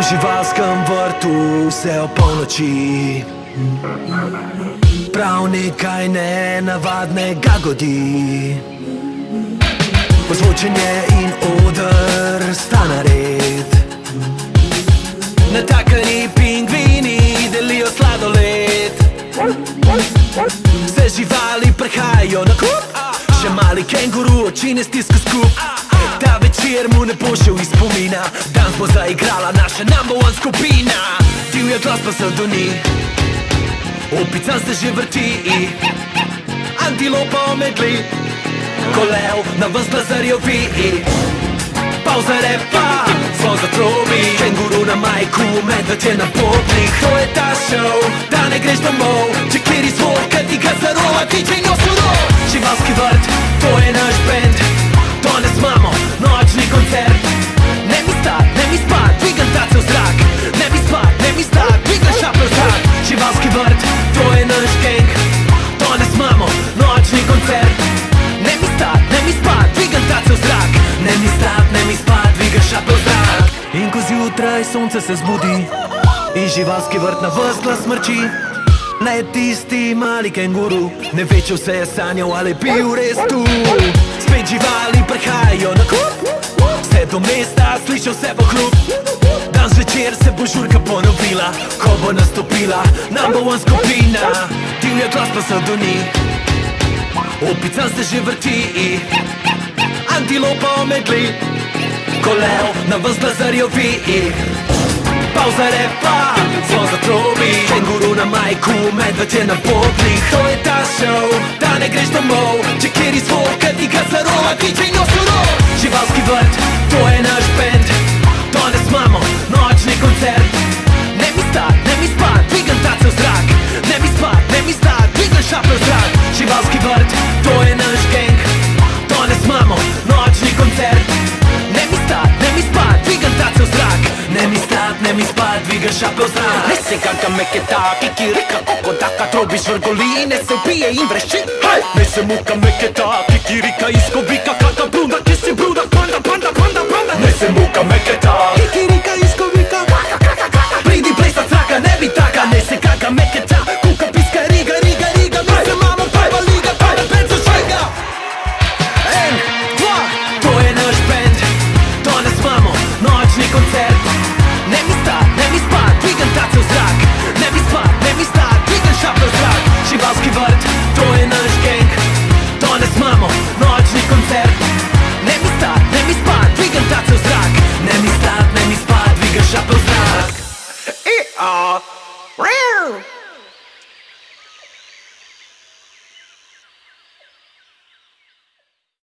V živalskem vrtu vse o polnoči prav nekaj nenavadnega godi. Ozvočenje in oder sta nared, natakani pingvini delijo sladoled. Vse živali prehajajo na kup, še mali kenguru oči ne stiska skup. Ta večer mu ne bo šel iz spomina, danes bo zaigrala naša number one skupina. Divja glasba se doni, opica se že vrti, antilopa omedli, ko lev na vas glazarjovi. Pauza repa, zvon zatrobi, kenguru na majku, medved je na potnik. To je ta show, da ne greš domov, če kjer izvor, kad ti ga zarova, DJ Nosuro. Živalski vrt, to je naš band, danes imamo nočni koncert. Ne mi stat, ne mi spat, dvigam tace v zrak, ne mi spat, ne mi stat, dvigam šape v zrak. Živalski vrt, to je naš gang, danes imamo nočni koncert. Ne mi stat, ne mi spat, dvigam tace v zrak, ne mi stat, ne mi spat, dvigam šape v zrak. In ko zjutraj sonce se zbudi in živalski vrt na vas glas mrči, ne tisti mali kenguru ne ve, če vse je sanjal ali bil res tu. Spet živali prehajajo na kup, vse do mesta slišal se bo hrup. Danes večer se bo žurka ponovila, ko bo nastopila number one skupina. Divja glasba se doni, opica se že vrti, antilopa omedli, ko lev na vas glazarjovi. Pauza repa, zvon zatrobi, kenguru na majku, medved je na potnik. To je ta show, da ne greš domov, če kjer izvor, kad ti ga zarova, DJ Nosuro. Živalski vrt, to je naš band, danes imamo nočni koncert. Ne mi stat, ne mi spat, dvigam tace v zrak, ne mi spat, ne mi stat, dvigam šape v zrak. Živalski vrt, to je naš gang, danes imamo nočni koncert. Ne mi stat, ne mi spat, dvigam tace v zrak, ne mi stat, ne mi spat, dvigam šape v zrak. Ne se gaga meketa, kikirika, kokodaka, trobiš vrgoli, ne se upije in vrešči. Ne se muka meketa, kikirika, iskobika, kata brunda, ki si bruda, panda, panda, panda, panda. Ne se muka meketa, Kikirika